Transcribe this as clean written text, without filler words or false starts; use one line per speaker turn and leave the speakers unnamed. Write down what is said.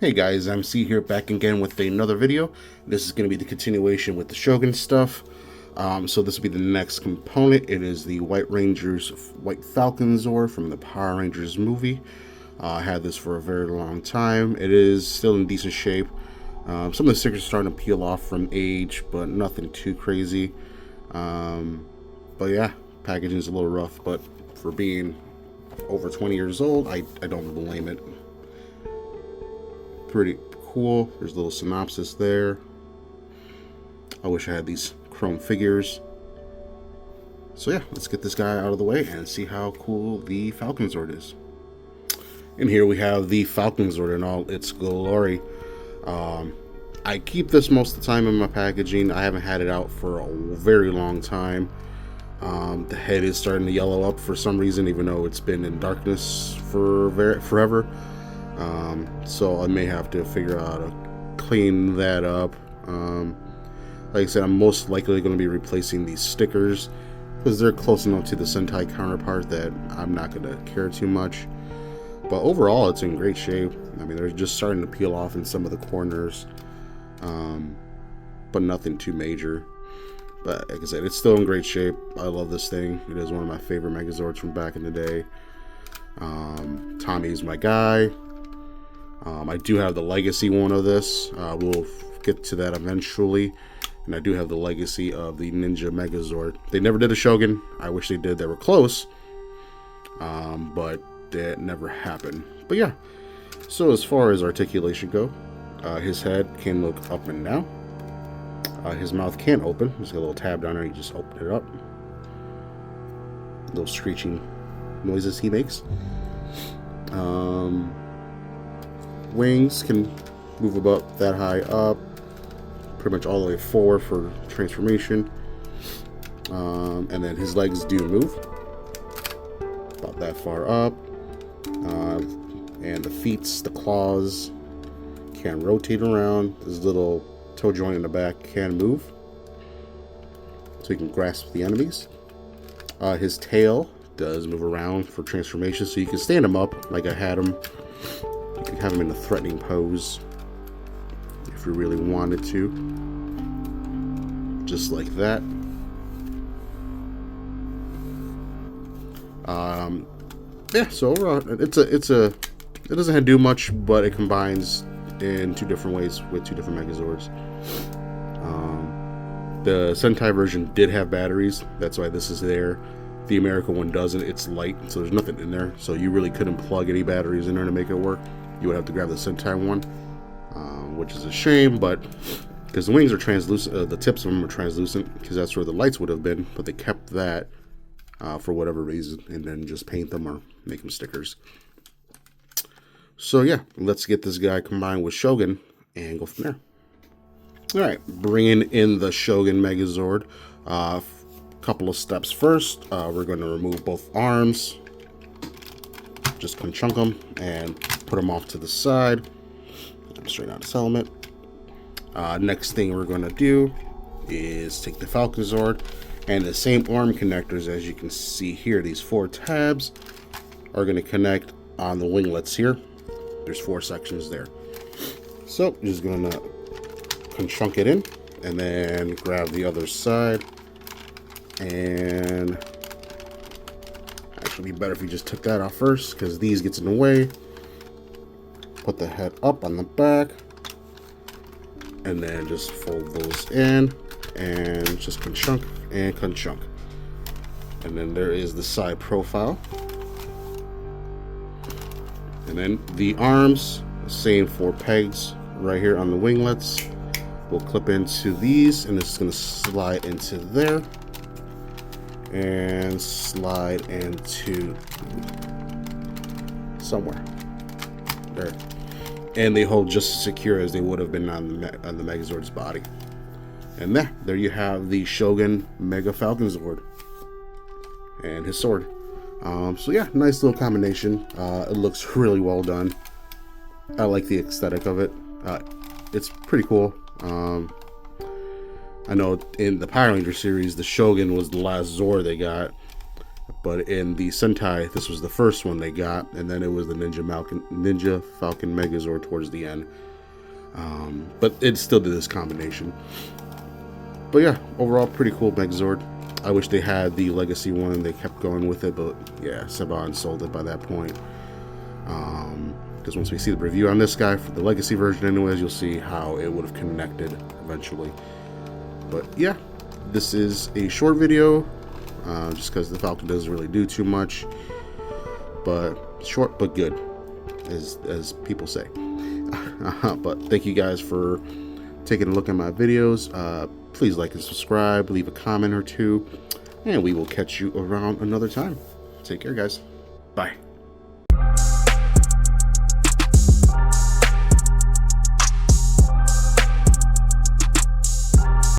Hey guys, MC here, back again with another video. This is going to be the continuation with the Shogun stuff. So this will be the next component. It is the White Falconzord from the Power Rangers movie. I had this for a very long time. It is still in decent shape. Some of the stickers are starting to peel off from age, but nothing too crazy. But yeah, packaging is a little rough, but for being over 20 years old, I don't blame it. Pretty cool. There's a little synopsis there. I wish I had these chrome figures. So yeah, let's get this guy out of the way and see how cool the Falconzord is. And here we have the Falconzord in all its glory. I keep this most of the time in my packaging. I haven't had it out for a very long time. The head is starting to yellow up for some reason, even though it's been in darkness for forever. So I may have to figure out how to clean that up. Like I said, I'm most likely going to be replacing these stickers because they're close enough to the Sentai counterpart that I'm not going to care too much. But overall, it's in great shape. I mean, they're just starting to peel off in some of the corners, but nothing too major. But like I said, it's still in great shape. I love this thing. It is one of my favorite Megazords from back in the day. Tommy's my guy. I do have the legacy one of this. We'll get to that eventually. And I do have the legacy of the Ninja Megazord. They never did a Shogun. I wish they did. They were close. But that never happened. But yeah. So as far as articulation go, his head can look up and down. His mouth can't open. There's a little tab down there. You just open it up. Little screeching noises he makes. Wings can move about that high up, pretty much all the way forward for transformation. And then his legs do move about that far up. And the feet, the claws can rotate around. This little toe joint in the back can move, so he can grasp the enemies. His tail does move around for transformation, so you can stand him up like I had him. You can have him in a threatening pose if you really wanted to, just like that. Yeah, so overall, it doesn't do much, but it combines in two different ways with two different Megazords. The Sentai version did have batteries, that's why this is there. The American one doesn't. It's light, so there's nothing in there, so you really couldn't plug any batteries in there to make it work. You would have to grab the Sentai one, which is a shame, but because the wings are translucent, the tips of them are translucent, because that's where the lights would have been, but they kept that for whatever reason, and then just paint them or make them stickers. So yeah, let's get this guy combined with Shogun and go from there. Alright, bringing in the Shogun Megazord. Couple of steps first. We're going to remove both arms. Just chunk them and put them off to the side. Straight out his helmet. Next thing we're going to do is take the Falconzord and the same arm connectors as you can see here. These 4 tabs are going to connect on the winglets here. There's 4 sections there. So just going to chunk it in and then grab the other side. And actually be better if we just took that off first, because these gets in the way. Put the head up on the back and then just fold those in and just chunk and chunk. And then there is the side profile. And then the arms, the same 4 pegs right here on the winglets. We'll clip into these, and this is going to slide into there and slide into somewhere there, and they hold just as secure as they would have been on the Megazord's body. And there you have the Shogun MegaFalconzord and his sword. So yeah, nice little combination. It looks really well done. I like the aesthetic of it. It's pretty cool. I know in the Power Ranger series, the Shogun was the last Zord they got. But in the Sentai, this was the first one they got, and then it was the Ninja Falcon Megazord towards the end. But it still did this combination. But yeah, overall pretty cool Megazord. I wish they had the Legacy one and they kept going with it, but yeah, Saban sold it by that point. Because once we see the review on this guy for the Legacy version anyways, you'll see how it would have connected eventually. But yeah, this is a short video, just because the Falcon doesn't really do too much, but short but good, as people say. But thank you guys for taking a look at my videos. Please like and subscribe, leave a comment or two, and we will catch you around another time. Take care, guys. Bye.